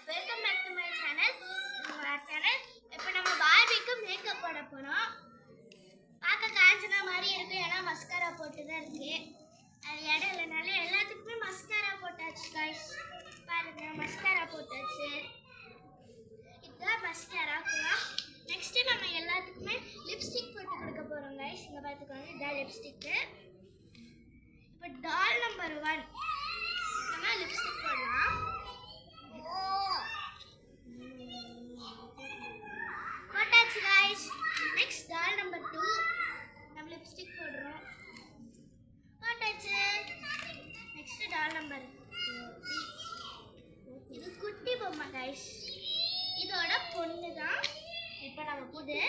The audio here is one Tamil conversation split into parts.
Welcome back to my channel. இப்போ நம்ம பார்பிக்கு மேக்கப் போட போறோம். பார்க்க காஞ்சனா மாதிரி இருக்கு, ஏன்னா மஸ்காரா போட்டு தான் இருக்கு. அது இடம் இல்லைனால எல்லாத்துக்குமே மஸ்காரா போட்டாச்சு கைஸ். பாருங்க, மஸ்காரா போட்டாச்சு. இதுதான் மஸ்காரா. நெக்ஸ்ட் நம்ம எல்லாத்துக்குமே லிப்ஸ்டிக் போட்டு கொடுக்க போறோம் கைஸ். இங்க பார்த்துக்கோங்க, இதான் லிப்ஸ்டிக். இப்போ டால் நம்பர் 1 நம்ம லிப்ஸ்டிக் போடலாம். போட்டாச்சு கைஸ். நெக்ஸ்ட் டால் நம்பர் 2 நம்ம லிப்ஸ்டிக் போடுறோம். போட்டாச்சு. நெக்ஸ்ட் டால் நம்பர் 3. இது குட்டி பொம்மை கைஸ், இதோட பொண்ணு தான். இப்போ நம்ம புது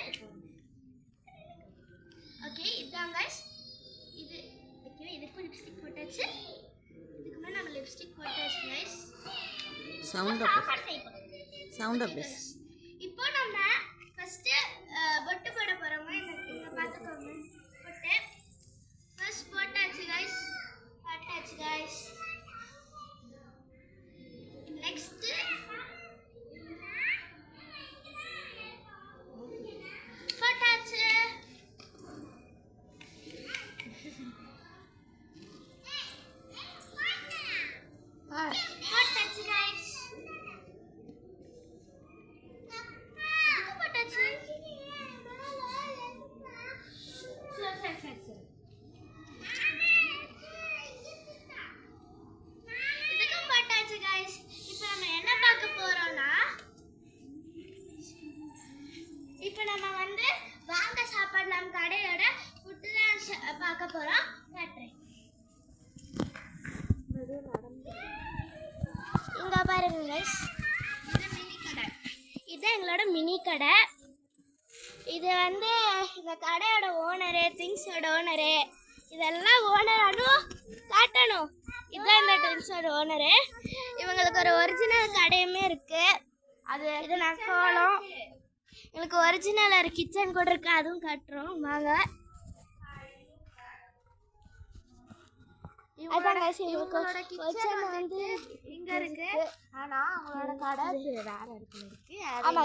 ஓகே இதான் கைஸ். இது ஓகே, இதுக்கும் லிப்ஸ்டிக் போட்டாச்சு. இதுக்குமே நம்ம லிப்ஸ்டிக் போட்டாச்சு கைஸ். Sound please. இப்போ நம்ம ஃபர்ஸ்ட் பொட்டு போட போறோம். இங்க பாத்துக்கோங்க, பொட்டு ஃபர்ஸ்ட் போட்டாச்சு கைஸ். நெக்ஸ்ட் போட்டாச்சு. போட்டாச்சு கைஸ். இதுக்கும் போட்டாச்சு கைஸ். இப்போ நம்ம என்ன பார்க்க போறோம்னா, இப்போ நம்ம வந்து வாங்க சாப்பிடலாம் கடையோட ஃபுட்டு தான் பார்க்க போறோம். காட்டுறேன். இங்க பாருங்க கைஸ், இது மினி கடை. இது எங்களோட மினி கடை. இது வந்து இந்த கடையோட ஓனரு, திங்ஸோட ஓனரு, இதெல்லாம் ஓனர் காட்டணும். இதுதான் இந்த திங்ஸோட ஓனரு. இவங்களுக்கு ஒரு ஒரிஜினல் கடையுமே இருக்கு. அது இது நக்கோலம். எங்களுக்கு ஒரிஜினல் ஒரு கிச்சன் கூட இருக்கு, அதுவும் காட்டுறோம் வாங்க. அதான் இவங்களோட கிச்சன் வந்து இங்க இருக்கு, ஆனா அவங்களோட கடை வேற இடத்துல இருக்கு. ஆமா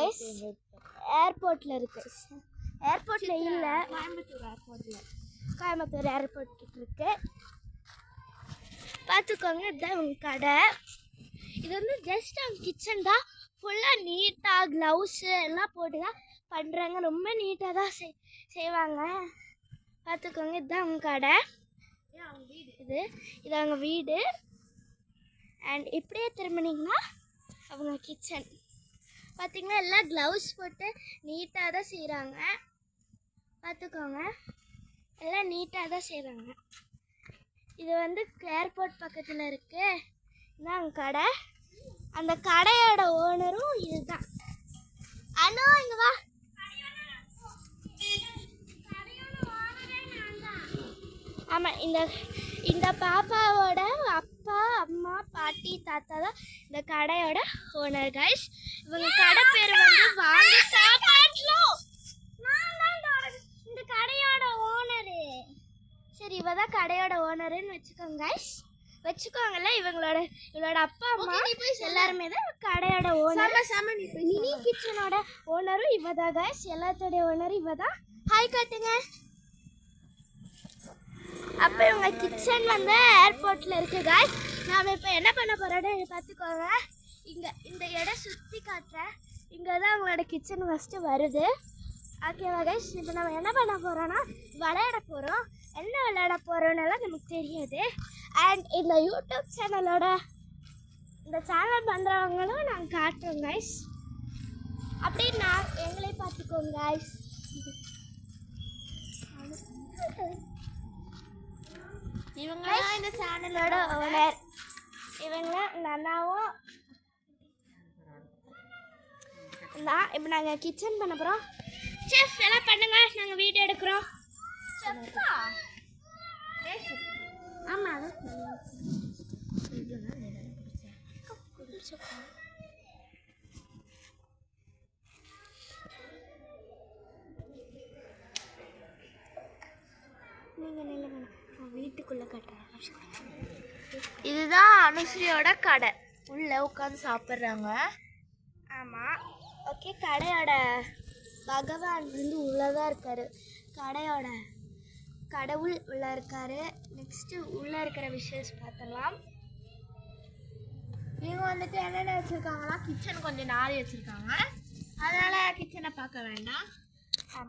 ஏர்போர்ட்ல இருக்கு. ஏர்போர்ட்ல இல்ல, கோயம்புத்தூர் ஏர்போர்ட் இருக்கு. பார்த்துக்கோங்க, இதுதான் உங்க கடை. இது வந்து ஜஸ்ட் அவங்க கிச்சன் தான். ஃபுல்லாக நீட்டாக க்ளவுஸு எல்லாம் போட்டு தான் பண்ணுறாங்க. ரொம்ப நீட்டாக தான் செய்வாங்க. பார்த்துக்கோங்க, இதுதான் அவங்க கடை. இது அவங்க வீடு. அண்ட் இப்படியே திரும்பினீங்கன்னா அவங்க கிச்சன். பார்த்திங்கன்னா எல்லாம் க்ளவுஸ் போட்டு நீட்டாக தான் செய்கிறாங்க. பார்த்துக்கோங்க, எல்லாம் நீட்டாக தான் செய்கிறாங்க. இது வந்து ஏர்போர்ட் பக்கத்தில் இருக்குது. இதுதான் அவங்க கடை. அந்த கடையோட ஓனரும் இதுதான். அண்ணா இங்கே வா. ஆமாம், இந்த பாப்பாவோட அப்பா, அம்மா, பாட்டி, தாத்தா தான் இந்த கடையோட ஓனர் கைஸ். இவங்க கடை பேர் வந்து வாங்க சாப்பாட்லோ. இந்த கடையோட ஓனரு. சரி, இவ தான் கடையோட ஓனருன்னு வச்சுக்கோங்க கைஸ். வச்சுக்கோங்கல்ல. இவளோட அப்பா அம்மா எல்லாருமே தான் கடையோட ஓனர். மினி கிச்சனோட ஓனரும் இவ தான் கைஸ். எல்லாத்தோடைய ஓனரும் இவ தான். ஹாய் காட்டுங்க. அப்போ இவங்க கிச்சன் வந்து ஏர்போர்ட்டில் இருக்குது காய்ஸ். நாம் இப்போ என்ன பண்ண போகிறோன்னு பார்த்துக்கோங்க. இந்த இடம் சுற்றி காட்டுறேன். இங்கே தான் அவங்களோட கிச்சன் ஃபஸ்ட்டு வருது. ஓகேவா கைஸ்? இப்போ நம்ம என்ன பண்ண போகிறோன்னா விளையாட போகிறோம். என்ன விளையாட போகிறோன்னெல்லாம் நமக்கு தெரியாது. அண்ட் இந்த யூடியூப் சேனலோட இந்த சேனல் பண்ணுறவங்களும் நாங்கள் காட்டுறோம் கைஸ். அப்படி எங்களே பார்த்துக்கோங்க கைஸ். இவங்க இந்த சேனலோட ஓனர். இவங்க இந்த அண்ணாவும் தான். இப்போ நாங்கள் கிச்சன் பண்ண போகிறோம். செஃப் எல்லாம் பண்ணுங்க, நாங்கள் வீடியோ எடுக்கிறோம். ஆமாம், அதான் நீங்கள் நில்லுங்க, வீட்டுக்குள்ளே கட்டுறேன். இதுதான் அனுஸ்ரீயோட கடை. உள்ளே உட்காந்து சாப்பிட்றாங்க. ஆமாம். ஓகே, கடையோட பகவான் வந்து உள்ளதான் இருக்கார். கடையோட கடவுள் உள்ளே இருக்கார். நெக்ஸ்ட்டு உள்ளே இருக்கிற விஷயஸ் பார்த்துடலாம். இவங்க வந்துட்டு என்னென்ன வச்சுருக்காங்கன்னா, கிச்சன் கொஞ்சம் நாரி வச்சுருக்காங்க. அதனால் கிச்சனை பார்க்க வேண்டாம்.